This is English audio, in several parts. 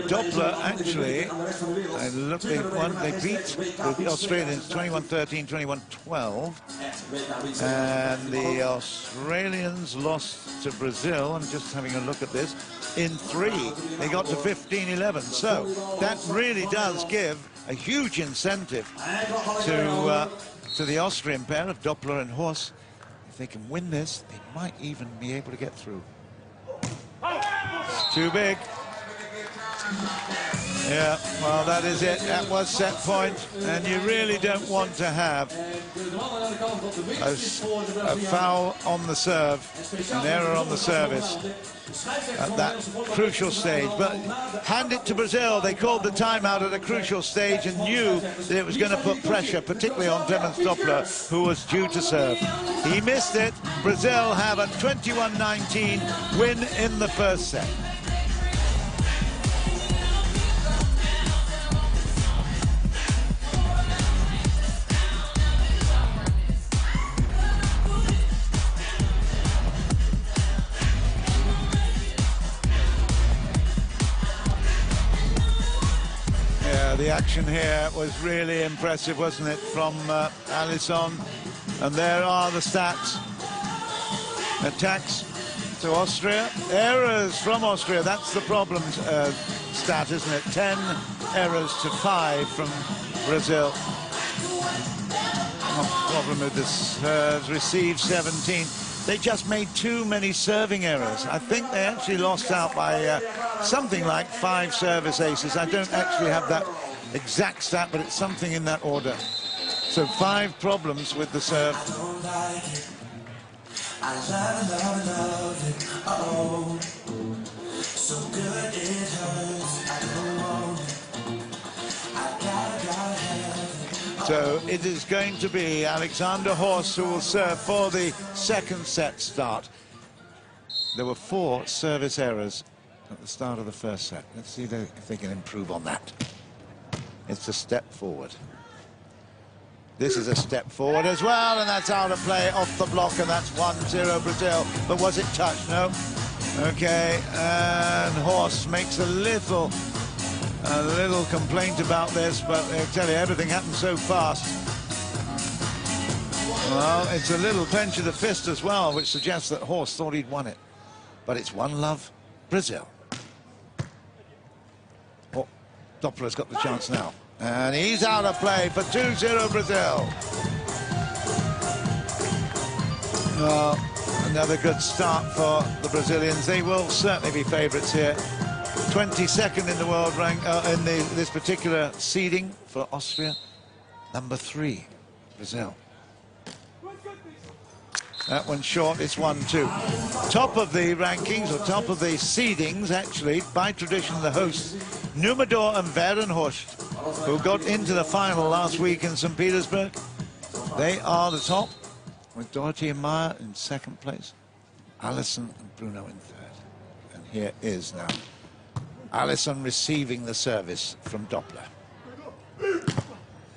Doppler actually, they beat the Australians 21-13, 21-12, and the Australians lost to Brazil. I'm just having a look at this. In 3, they got to 15-11. So that really does give a huge incentive to the Austrian pair of Doppler and Horst. If they can win this, they might even be able to get through. It's too big. Yeah, well, that is it. That was set point, and you really don't want to have a foul on the serve, an error on the service at that crucial stage. But hand it to Brazil. They called the timeout at a crucial stage and knew that it was going to put pressure, particularly on Clemens Doppler, who was due to serve. He missed it. Brazil have a 21-19 win in the first set. The action here was really impressive, wasn't it, from Alison? And there are the stats. Attacks to Austria, errors from Austria. That's the problem stat, isn't it? 10 errors to 5 from Brazil. Problem with this received 17. They just made too many serving errors. I think they actually lost out by something like 5 service aces. I don't actually have that exact stat, but it's something in that order. So 5 problems with the serve. So it is going to be Alexander Horst who will serve for the second set start. There were 4 service errors at the start of the first set. Let's see if they can improve on that. It's a step forward. This is a step forward as well, and that's out of play off the block, and that's 1-0 Brazil. But was it touched? No. Okay, and Horst makes a little complaint about this, but I tell you, everything happened so fast. Well, it's a little clench of the fist as well, which suggests that Horst thought he'd won it. But it's 1-0 Brazil. Oh, Doppler's got the chance now. And he's out of play for 2-0 Brazil. Well, another good start for the Brazilians. They will certainly be favourites here. 22nd in the world rank, in this particular seeding for Austria. Number 3, Brazil. That one's short, it's 1-2. Top of the rankings, or top of the seedings, actually, by tradition, the hosts, Numador and Horst, who got into the final last week in St. Petersburg. They are the top, with Dorothy and Meyer in second place, Alison and Bruno in third. And here is now Alison receiving the service from Doppler.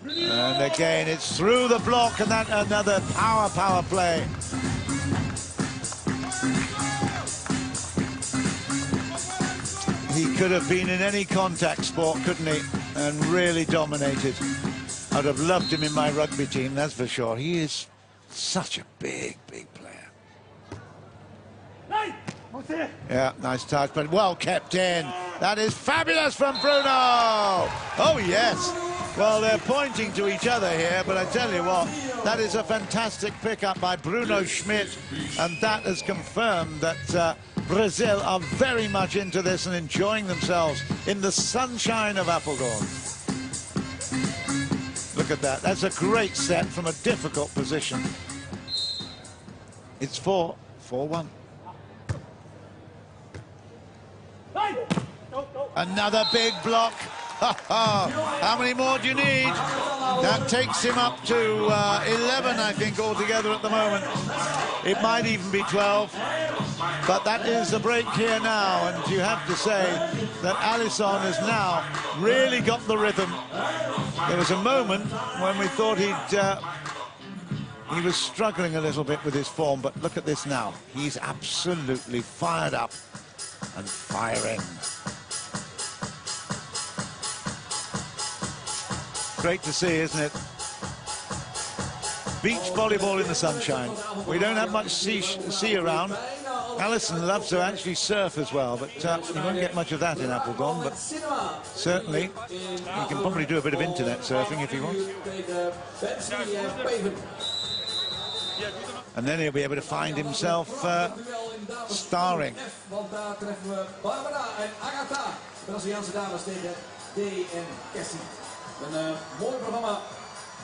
And again, it's through the block, and that another power play. He could have been in any contact sport, couldn't he? And really dominated. I'd have loved him in my rugby team, that's for sure. He is such a big player. Yeah, nice touch, but well kept in. That is fabulous from Bruno! Oh, yes. Well, they're pointing to each other here, but I tell you what, that is a fantastic pickup by Bruno Schmidt, and that has confirmed that Brazil are very much into this and enjoying themselves in the sunshine of Apeldoorn. Look at that. That's a great set from a difficult position. It's 4-1. Another big block. How many more do you need? That takes him up to 11, I think, altogether at the moment. It might even be 12. But that is the break here now, and you have to say that Alison has now really got the rhythm. There was a moment when we thought he was struggling a little bit with his form, but look at this now. He's absolutely fired up. and firing. Great to see, isn't it? Beach volleyball in the sunshine. We don't have much sea around. Alison loves to actually surf as well, but you won't get much of that in Appledon, but certainly you can probably do a bit of internet surfing if you want. And then he'll be able to find himself starring. Een mooi programma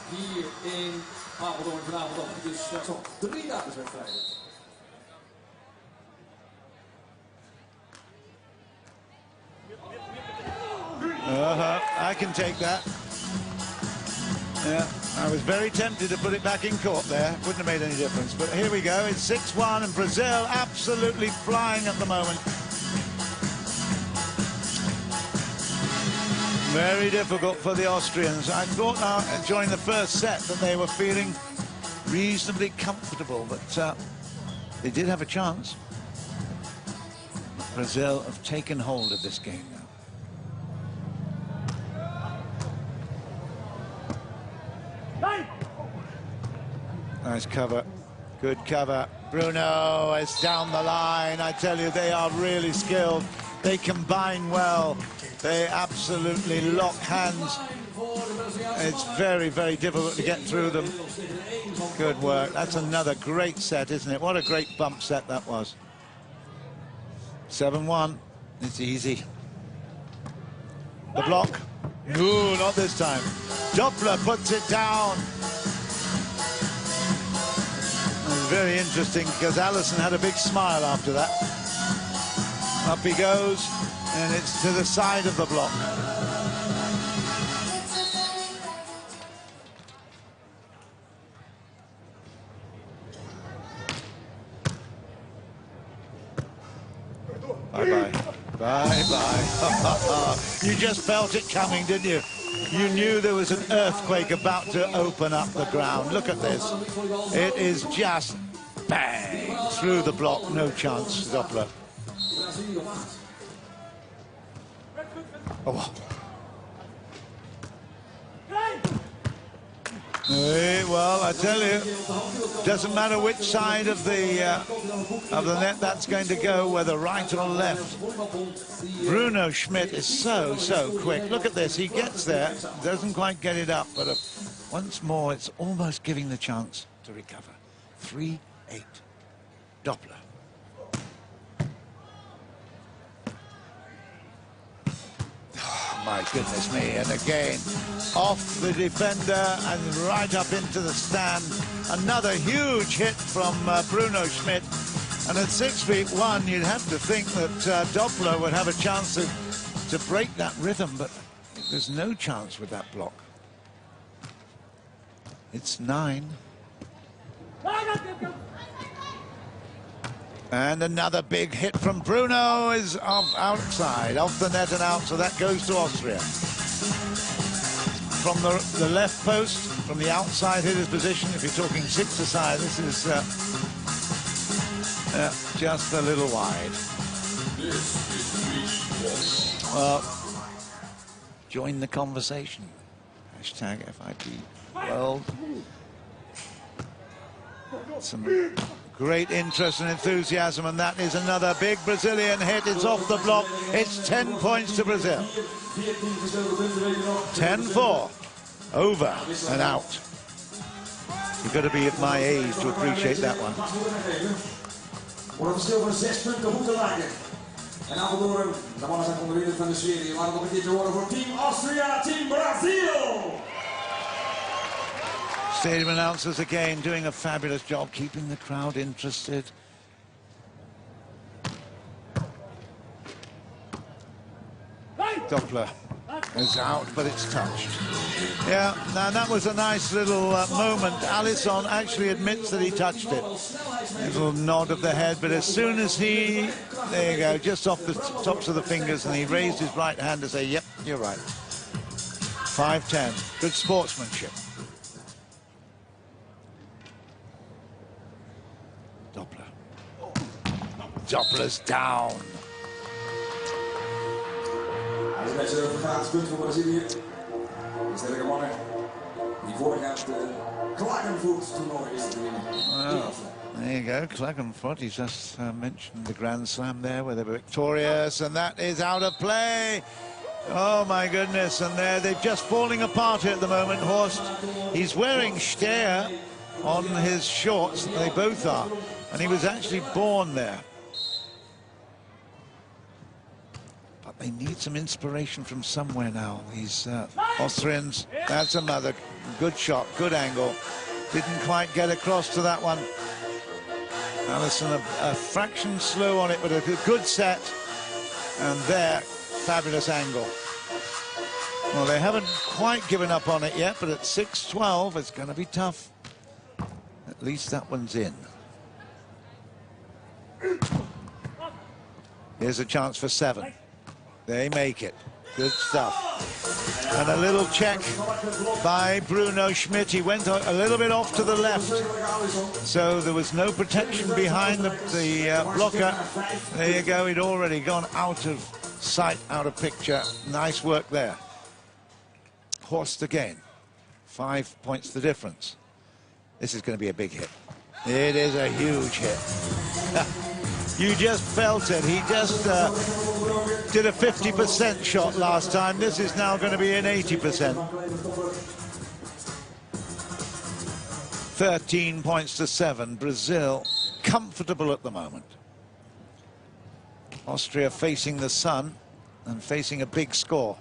hier in Apeldoorn vanavond. Dus straks nog 3 dameswedstrijden. I can take that. Yeah, I was very tempted to put it back in court there. Wouldn't have made any difference. But here we go. It's 6-1 and Brazil absolutely flying at the moment. Very difficult for the Austrians. I thought during the first set that they were feeling reasonably comfortable, but they did have a chance. Brazil have taken hold of this game now. Nice cover. Good cover. Bruno is down the line. I tell you, they are really skilled. They combine well. They absolutely lock hands. It's very, very difficult to get through them. Good work. That's another great set, isn't it? What a great bump set that was. 7-1. It's easy. The block. Ooh, not this time. Doppler puts it down. Very interesting because Alison had a big smile after that. Up he goes, and it's to the side of the block. Bye-bye. Bye-bye. You just felt it coming, didn't you? You knew there was an earthquake about to open up the ground. Look at this. It is just bang through the block. No chance, Doppler. Oh. Well, I tell you, doesn't matter which side of the net that's going to go, whether right or left. Bruno Schmidt is so quick. Look at this. He gets there, doesn't quite get it up, but once more, it's almost giving the chance to recover. 3-8. Doppler. My goodness me, and again, off the defender and right up into the stand. Another huge hit from Bruno Schmidt. And at 6'1", you'd have to think that Doppler would have a chance to break that rhythm, but there's no chance with that block. It's 9. And another big hit from Bruno is outside, off the net and out, so that goes to Austria. From the left post, from the outside hitter's position, if you're talking 6-a-side, this is just a little wide. Well, join the conversation. Hashtag FIP World. Some great interest and enthusiasm, and that is another big Brazilian hit. It's off the block. It's 10 points to Brazil. 10-4. Over and out. You've got to be at my age to appreciate that one. Wordt het verschil van 6 punten goed te maken. En Apeldoorn, de mannen zijn onder de van de serie. Laten we nog een keertje horen voor Team Austria, Team Brazil. Stadium announcers again doing a fabulous job keeping the crowd interested. Doppler is out, but it's touched. Yeah, now that was a nice little moment. Alison actually admits that he touched it. A little nod of the head, but as soon as he, there you go, just off the tops of the fingers, and he raised his right hand to say, yep, you're right. 5-10, good sportsmanship. Doppler. Doppler's down. is een beetje een gratis punt voor Brazilië. De sterke mannen die vorig jaar het Klagenvoort-toernooi is te winnen. There you go, Klagenfurt. He's just mentioned the Grand Slam there where they were victorious, and that is out of play. Oh my goodness, and they're just falling apart here at the moment, Horst. He's wearing Steer on his shorts, they both are, and he was actually born there. But they need some inspiration from somewhere now, these Austrians. That's another good shot, good angle. Didn't quite get across to that one. Alison a fraction slow on it, but a good set. And there, fabulous angle. Well, they haven't quite given up on it yet, but at 6-12, it's going to be tough. At least that one's in. Here's a chance for 7. They make it. Good stuff. And a little check by Bruno Schmidt. He went a little bit off to the left, so there was no protection behind the blocker. There you go. He'd already gone out of sight, out of picture. Nice work there. Horst again. 5 points the difference. This is going to be a big hit. It is a huge hit. You just felt it. He just did a 50% shot last time. This is now going to be an 80%. 13 points to 7. Brazil comfortable at the moment. Austria facing the sun and facing a big score.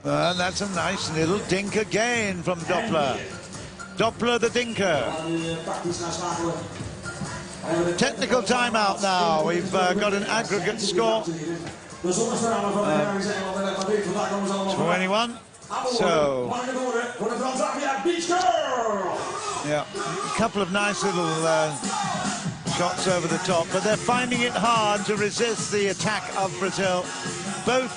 And that's a nice little dink again from Doppler. Doppler the dinker. Technical timeout now. We've got an aggregate score. 21. So, yeah, a couple of nice little shots over the top, but they're finding it hard to resist the attack of Brazil. Both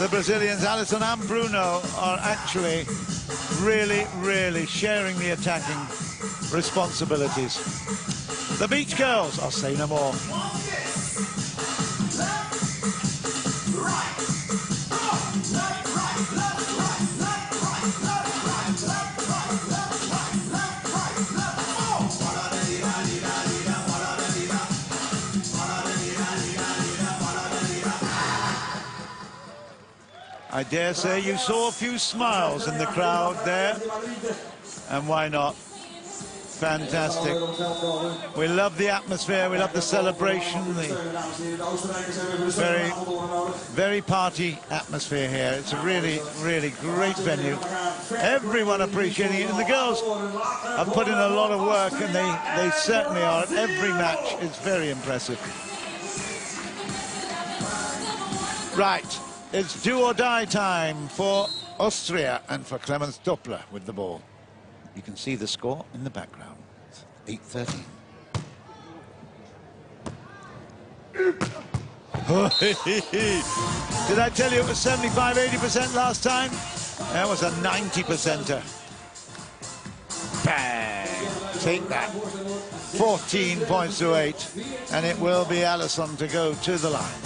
the Brazilians, Alison and Bruno, are actually really sharing the attacking responsibilities. The Beach Girls, I'll say no more. I dare say you saw a few smiles in the crowd there, and why not? Fantastic. We love the atmosphere, we love the celebration, the very party atmosphere here. It's a really great venue. Everyone appreciating it, and the girls have put in a lot of work, and they certainly are. At every match, it's very impressive. Right, it's do or die time for Austria and for Clemens Doppler with the ball. You can see the score in the background. 8-13. Did I tell you it was 75-80% last time? That was a 90%er. Bang! Take that. 14 points to 8. And it will be Alison to go to the line.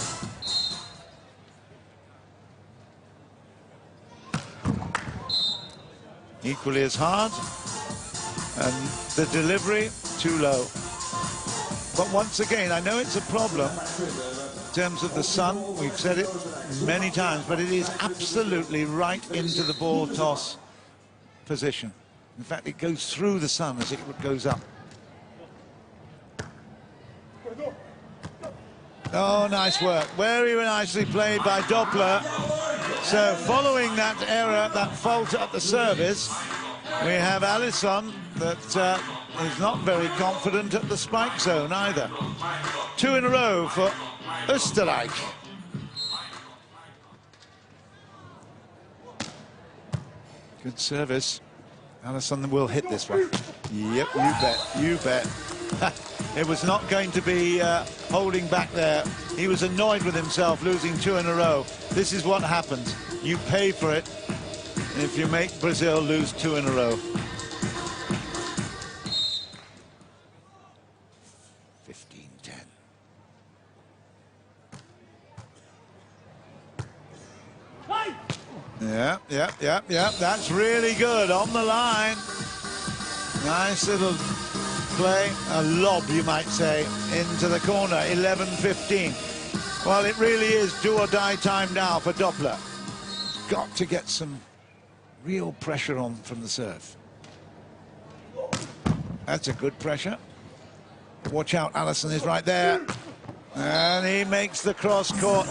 Equally as hard. And the delivery, too low. But once again, I know it's a problem in terms of the sun. We've said it many times, but it is absolutely right into the ball toss position. In fact, it goes through the sun as it goes up. Oh, nice work. Very nicely played by Doppler. So following that error, that fault at the service, we have Alison that is not very confident at the spike zone either. 2 in a row for Österreich. Good service. Alison will hit this one. Yep, you bet. It was not going to be holding back there. He was annoyed with himself losing 2 in a row. This is what happens. You pay for it if you make Brazil lose 2 in a row. 15-10. Yeah. That's really good. On the line. Nice little play. A lob, you might say, into the corner. 11-15. Well, it really is do or die time now for Doppler. Got to get some real pressure on from the serve. That's a good pressure. Watch out, Alison is right there. And he makes the cross court.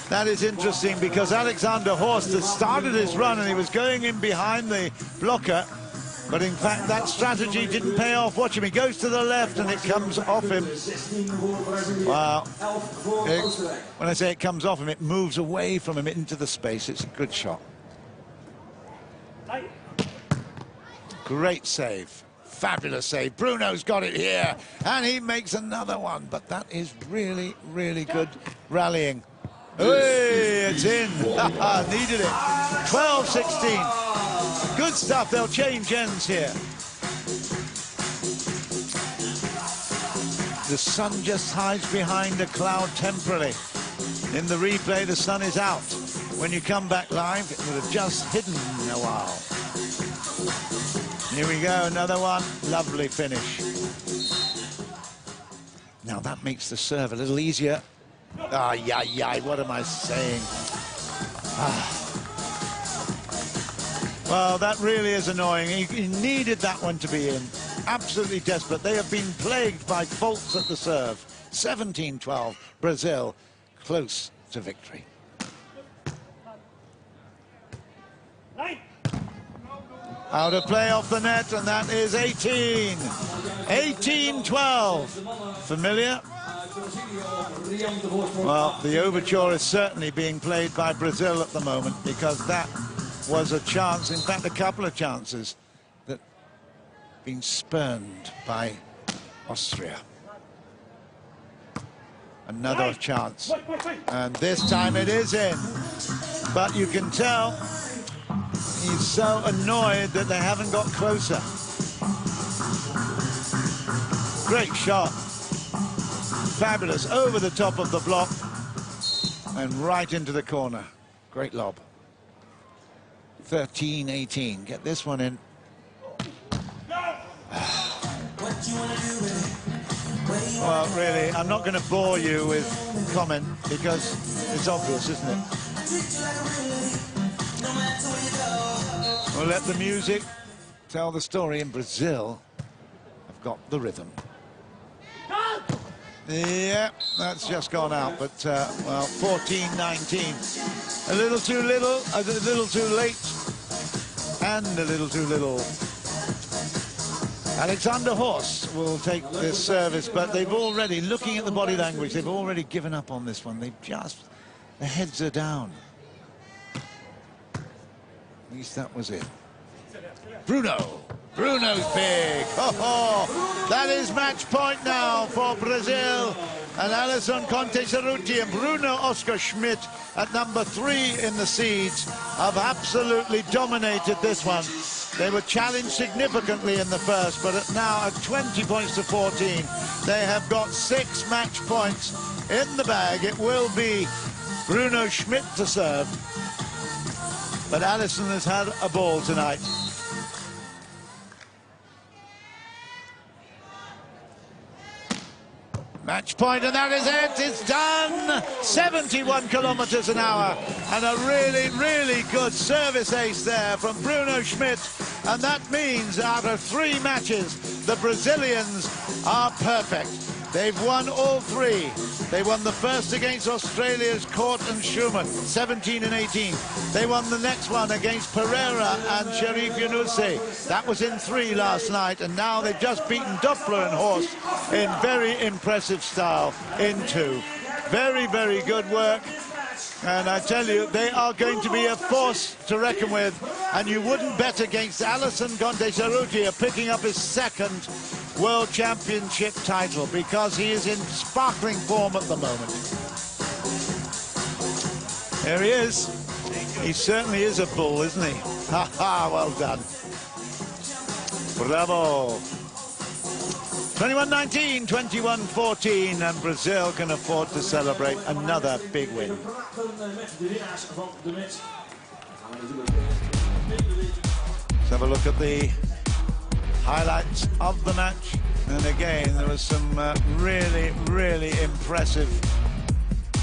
That is interesting because Alexander Horst has started his run and he was going in behind the blocker. But in fact, that strategy didn't pay off. Watch him, he goes to the left and it comes off him. Wow. When I say it comes off him, it moves away from him into the space. It's a good shot. Great save. Fabulous save. Bruno's got it here, and he makes another one. But that is really, really good rallying. Hey, it's in. Needed it. 12-16. Good stuff. They'll change ends here. The sun just hides behind a cloud temporarily. In the replay, the sun is out. When you come back live, it would have just hidden a while. Here we go, another one. Lovely finish. Now that makes the serve a little easier. What am I saying? Well, that really is annoying. He needed that one to be in. Absolutely desperate. They have been plagued by faults at the serve. 17-12. Brazil close to victory. Out of play off the net, and that is 18. 18-12. Familiar? Well, the overture is certainly being played by Brazil at the moment because that was a chance, in fact, a couple of chances that been spurned by Austria. Another chance, and this time it is in. But you can tell he's so annoyed that they haven't got closer. Great shot. Fabulous, over the top of the block and right into the corner. Great lob. 13-18. Get this one in. Well, really, I'm not going to bore you with comment because it's obvious, isn't it? We'll let the music tell the story. In Brazil, I've got the rhythm. Yeah, that's just gone out, but, well, 14-19. A little too little, a little too late, and a little too little. Alexander Horst will take this service, but they've already, looking at the body language, they've already given up on this one. They've just, their heads are down. At least that was it. Bruno. Bruno's big. That is match point now for Brazil. And Alison Conte-Cerruti and Bruno Oscar Schmidt at number 3 in the seeds have absolutely dominated this one. They were challenged significantly in the first, but now at 20 points to 14, they have got 6 match points in the bag. It will be Bruno Schmidt to serve. But Alison has had a ball tonight. Match point, and that is it. It's done. 71 kilometers an hour, and a really, really good service ace there from Bruno Schmidt. And that means out of 3 matches, the Brazilians are perfect. They've won all 3. They won the first against Australia's Court and Schumann, 17-18. They won the next one against Pereira and Sherif Younousi. That was in 3 last night, and now they've just beaten Doppler and Horst in very impressive style in 2. Very, very good work. And I tell you, they are going to be a force to reckon with. And you wouldn't bet against Alison Conte-Cerruti picking up his 2nd World Championship title because he is in sparkling form at the moment. There he is. He certainly is a bull, isn't he? Ha ha, well done. Bravo. 21-19, 21-14, and Brazil can afford to celebrate another big win. Let's have a look at the highlights of the match. And again, there was some really impressive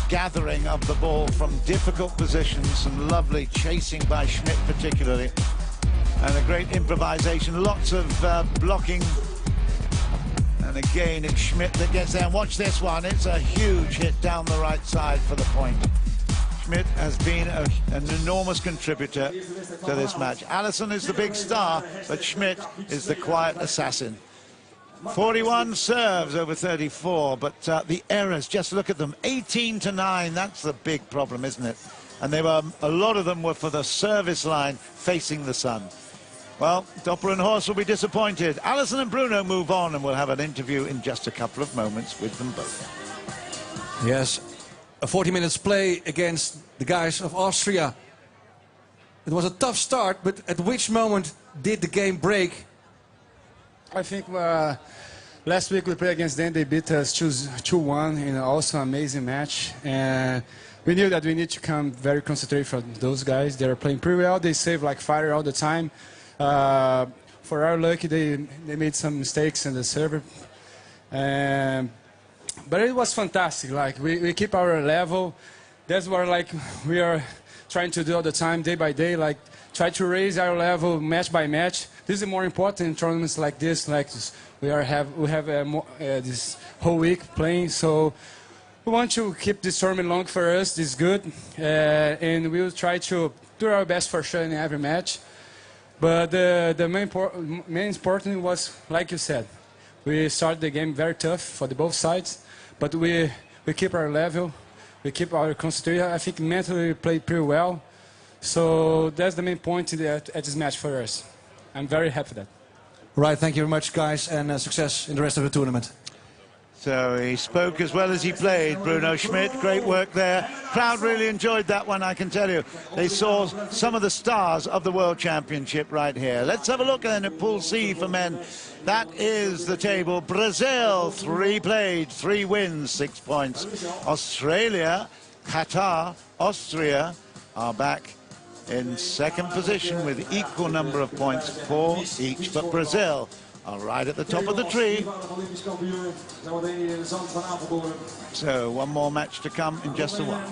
gathering of the ball from difficult positions, some lovely chasing by Schmidt particularly, and a great improvisation, lots of blocking. And again, it's Schmidt that gets there. And watch this one, it's a huge hit down the right side for the point. Schmidt has been an enormous contributor to this match. Alison is the big star, but Schmidt is the quiet assassin. 41 serves over 34, but the errors, just look at them, 18-9, that's the big problem, isn't it? And they were, a lot of them were for the service line facing the sun. Well, Doppler and Horst will be disappointed. Alison and Bruno move on, and we'll have an interview in just a couple of moments with them both. Yes, a 40 minutes play against the guys of Austria. It was a tough start, but at which moment did the game break? I think last week we played against them. They beat us 2-1 in also an amazing match. And we knew that we need to come very concentrated for those guys. They're playing pretty well. They save like fire all the time. For our luck, they made some mistakes in the server. But it was fantastic. Like we keep our level. That's what like we are trying to do all the time, day by day. Like try to raise our level match by match. This is more important in tournaments like this. Like this, we have this whole week playing. So we want to keep this tournament long for us. This is good, and we will try to do our best for sure in every match. But the main important was, like you said, we started the game very tough for both sides, but we keep our level, we keep our concentration. I think mentally we played pretty well. So that's the main point at this match for us. I'm very happy with that. Right, thank you very much, guys, and success in the rest of the tournament. So he spoke as well as he played, Bruno Schmidt. Great work there. Crowd really enjoyed that one, I can tell you. They saw some of the stars of the World Championship right here. Let's have a look then at Pool C for men. That is the table. Brazil, 3 played, 3 wins, 6 points. Australia, Qatar, Austria are back in second position with equal number of points, 4 each. But Brazil are right at the top of the tree. So one more match to come in just a while.